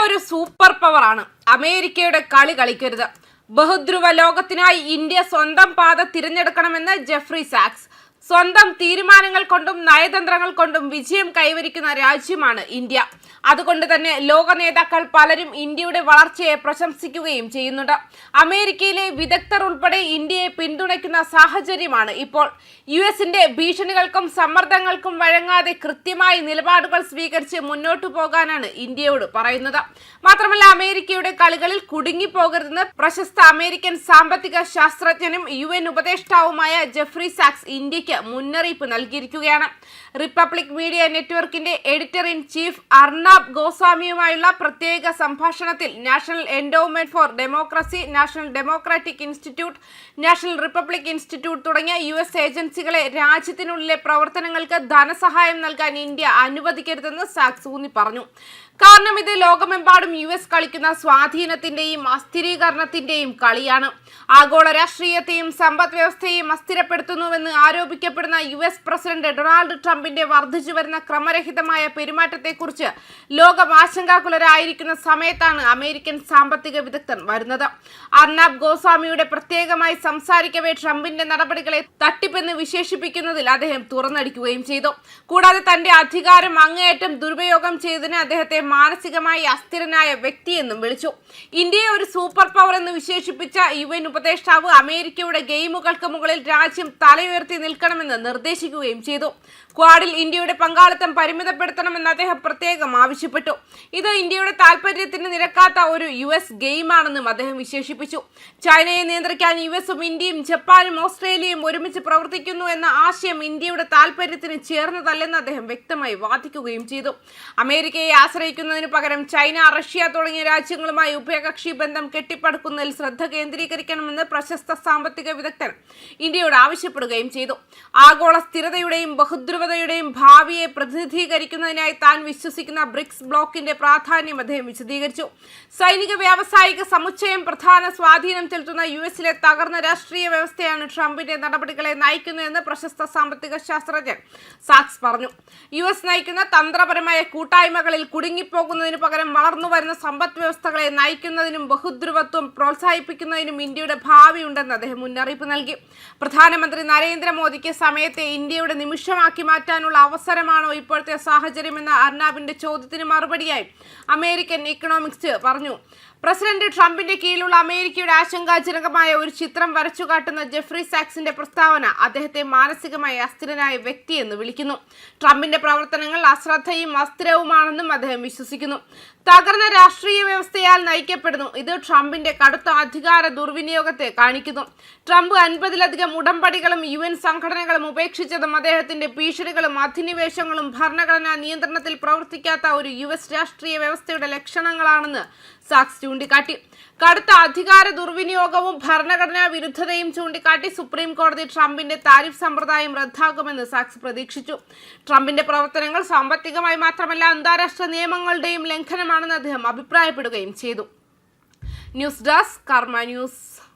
ഒരു സൂപ്പർ പവറാണ്. അമേരിക്കയുടെ കളി കളിക്കരുത്. ബഹുധ്രുവ ലോകത്തിനായി ഇന്ത്യ സ്വന്തം പാത തിരഞ്ഞെടുക്കണമെന്ന് ജെഫ്രി സാക്സ്. സ്വന്തം തീരുമാനങ്ങൾ കൊണ്ടും നയതന്ത്രങ്ങൾ കൊണ്ടും വിജയം കൈവരിക്കുന്ന രാജ്യമാണ് ഇന്ത്യ. അതുകൊണ്ട് തന്നെ ലോക നേതാക്കൾ പലരും ഇന്ത്യയുടെ വളർച്ചയെ പ്രശംസിക്കുകയും ചെയ്യുന്നുണ്ട്. അമേരിക്കയിലെ വിദഗ്ധർ ഉൾപ്പെടെ ഇന്ത്യയെ പിന്തുണയ്ക്കുന്ന സാഹചര്യമാണ് ഇപ്പോൾ. യുഎസിന്റെ ഭീഷണികൾക്കും സമ്മർദ്ദങ്ങൾക്കും വഴങ്ങാതെ കൃത്യമായി നിലപാടുകൾ സ്വീകരിച്ച് മുന്നോട്ടു പോകാനാണ് ഇന്ത്യയോട് പറയുന്നത്. മാത്രമല്ല, അമേരിക്കയുടെ കളികളിൽ കുടുങ്ങിപ്പോകരുതെന്ന് പ്രശസ്ത അമേരിക്കൻ സാമ്പത്തിക ശാസ്ത്രജ്ഞനും UN ഉപദേഷ്ടാവുമായ ജെഫ്രി സാക്സ് ഇന്ത്യക്ക് മുന്നറിയിപ്പ് നൽകിയിരിക്കുകയാണ്. റിപ്പബ്ലിക് മീഡിയ നെറ്റ്വർക്കിന്റെ എഡിറ്റർ ഇൻ ചീഫ് അർണാബ് ഗോസ്വാമിയുമായുള്ള പ്രത്യേക സംഭാഷണത്തിൽ national endowment for democracy, national democratic institute, national republic institute തുടങ്ങിയ US ഏജൻസികളെ രാജ്യത്തിനുള്ളിലെ പ്രവർത്തനങ്ങൾക്ക് ധനസഹായം നൽകാൻ ഇന്ത്യ അനുവദിക്കരുതെന്ന് സാക്സ് ഊന്നി പറഞ്ഞു. കാരണം ഇത് ലോകമെമ്പാടും US കളിക്കുന്ന സ്വാധീനത്തിന്റെയും അസ്ഥിരീകരണത്തിന്റെയും കളിയാണ്. ആഗോള രാഷ്ട്രീയത്തെയും സമ്പദ് വ്യവസ്ഥയെയും അസ്ഥിരപ്പെടുത്തുന്നുവെന്ന് ആരോപിക്കപ്പെടുന്ന US പ്രസിഡന്റ് ഡൊണാൾഡ് ട്രംപിന്റെ വർദ്ധിച്ചു വരുന്ന ക്രമരഹിതമായ പെരുമാറ്റത്തെക്കുറിച്ച് ലോകം ആശങ്കാകുലരായിരിക്കുന്ന സമയത്താണ് അമേരിക്കൻ സാമ്പത്തിക വിദഗ്ധൻ വരുന്നത്. അർണാബ് ഗോസ്വാമിയുടെ പ്രത്യേകമായി സംസാരിക്കവേ ട്രംപിന്റെ നടപടികളെ തട്ടിപ്പെന്ന് വിശേഷിപ്പിക്കുന്നതിൽ അദ്ദേഹം തുറന്നടിക്കുകയും ചെയ്തു. കൂടാതെ തന്റെ അധികാരം അങ്ങേയറ്റം ദുരുപയോഗം ചെയ്തതിന് അദ്ദേഹത്തെ മാനസികമായി അസ്ഥിരനായ വ്യക്തിയെന്നും വിളിച്ചു. ഇന്ത്യയെ ഒരു സൂപ്പർ പവർ എന്ന് വിശേഷിപ്പിച്ച UN ഉപദേഷ്ടാവ് അമേരിക്കയുടെ ഗെയിമുകൾക്ക് മുകളിൽ രാജ്യം തലയുയർത്തി നിൽക്കണമെന്ന് നിർദ്ദേശിക്കുകയും ചെയ്തു. ക്വാഡിൽ ഇന്ത്യയുടെ പങ്കാളിത്തം പരിമിതപ്പെടുത്തണമെന്ന് അദ്ദേഹം പ്രത്യേകം ആവശ്യപ്പെട്ടു. ഇത് ഇന്ത്യയുടെ താൽപര്യത്തിന് നിരക്കാത്ത ഒരു US ഗെയിമാണെന്നും അദ്ദേഹം വിശേഷിപ്പിച്ചു. ചൈനയെ നിയന്ത്രിക്കാൻ USഉം ഇന്ത്യയും ജപ്പാനും ഓസ്ട്രേലിയയും ഒരുമിച്ച് പ്രവർത്തിക്കുന്നു എന്ന ആശയം ഇന്ത്യയുടെ താൽപര്യത്തിന് ചേർന്നതല്ലെന്ന് അദ്ദേഹം വ്യക്തമായി വാദിക്കുകയും ചെയ്തു. അമേരിക്കയെ ആശ്രയിക്കുന്നതിന് പകരം ചൈന, റഷ്യ തുടങ്ങിയ രാജ്യങ്ങളുമായി ഉഭയകക്ഷി ബന്ധം കെട്ടിപ്പടുക്കുന്നതിൽ ശ്രദ്ധ കേന്ദ്രീകരിക്കണമെന്ന് പ്രശസ്ത സാമ്പത്തിക വിദഗ്ധൻ ഇന്ത്യയോട് ആവശ്യപ്പെടുകയും ചെയ്തു. ആഗോള സ്ഥിരതയുടെയും ബഹുധ്രുവതയുടെയും ഭാവിയെ പ്രതിനിധീകരിക്കുന്നതിനായി താൻ വിശ്വസിക്കുന്ന ബ്രിക്സ് ബ്ലോക്കിന്റെ പ്രാധാന്യം അദ്ദേഹം വിശദീകരിച്ചു. സൈനിക വ്യാവസായിക സമുച്ചയം പ്രധാന സ്വാധീനം ചെലുത്തുന്ന USലെ തകർന്ന രാഷ്ട്രീയ വ്യവസ്ഥയാണ് ട്രംപിന്റെ നടപടികളെ നയിക്കുന്നതെന്ന് പ്രശസ്ത സാമ്പത്തിക ശാസ്ത്രജ്ഞൻ സാക്സ് പറഞ്ഞു. US നയിക്കുന്ന തന്ത്രപരമായ കൂട്ടായ്മകളിൽ കുടുങ്ങിപ്പോകുന്നതിനു പകരം വളർന്നുവരുന്ന സമ്പദ് വ്യവസ്ഥകളെ നയിക്കുന്നതിനും ബഹുധ്രുവത്വം പ്രോത്സാഹിപ്പിക്കുന്നതിനും ഇന്ത്യയുടെ ഭാവിയുണ്ടെന്ന് അദ്ദേഹം മുന്നറിയിപ്പ് നൽകി. പ്രധാനമന്ത്രി നരേന്ദ്രമോദിക്ക് സമയത്തെ ഇന്ത്യയുടെ നിമിഷമാക്കി മാറ്റാനുള്ള അവസരമാണോ ഇപ്പോഴത്തെ സാഹചര്യമെന്ന അർണാബിന്റെ ചോദ്യത്തിന് മറുപടിയായി അമേരിക്കൻ ഇക്കണോമിക്സ് പറഞ്ഞു. പ്രസിഡന്റ് ട്രംപിന്റെ കീഴിലുള്ള അമേരിക്കയുടെ ആശങ്കാജനകമായ ഒരു ചിത്രം വരച്ചു കാട്ടുന്ന ജെഫ്രി സാക്സിന്റെ പ്രസ്താവന അദ്ദേഹത്തെ മാനസികമായി അസ്ഥിരനായ വ്യക്തിയെന്ന് വിളിക്കുന്നു. ട്രംപിന്റെ പ്രവർത്തനങ്ങൾ അശ്രദ്ധയും അസ്ഥിരവുമാണെന്നും അദ്ദേഹം വിശ്വസിക്കുന്നു. തകർന്ന രാഷ്ട്രീയ വ്യവസ്ഥയാൽ നയിക്കപ്പെടുന്നു. ഇത് ട്രംപിന്റെ കടുത്ത അധികാര ദുർവിനിയോഗത്തെ കാണിക്കുന്നു. ട്രംപ് 50ലധികം ഉടമ്പടികളും UN സംഘടനകളും ഉപേക്ഷിച്ചതും അദ്ദേഹത്തിന്റെ ഭീഷണികളും അധിനിവേശങ്ങളും ഭരണഘടനാ നിയന്ത്രണത്തിൽ പ്രവർത്തിക്കാത്ത ഒരു US രാഷ്ട്രീയ വ്യവസ്ഥയുടെ ലക്ഷണങ്ങളാണെന്ന് സാക്സ് ചൂണ്ടിക്കാട്ടി. കടുത്ത അധികാര ദുർവിനിയോഗവും ഭരണഘടനാ വിരുദ്ധതയും ചൂണ്ടിക്കാട്ടി സുപ്രീം കോടതി ട്രംപിന്റെ താരിഫ് സമ്പ്രദായം റദ്ദാക്കുമെന്ന് സാക്സ് പ്രതീക്ഷിച്ചു. ട്രംപിന്റെ പ്രവർത്തനങ്ങൾ സാമ്പത്തികമായി മാത്രമല്ല അന്താരാഷ്ട്ര നിയമങ്ങളുടെയും ലംഘനമാണെന്ന് അദ്ദേഹം അഭിപ്രായപ്പെടുകയും ചെയ്തു. ന്യൂസ് ഡെസ്ക് കർമ്മ ന്യൂസ്.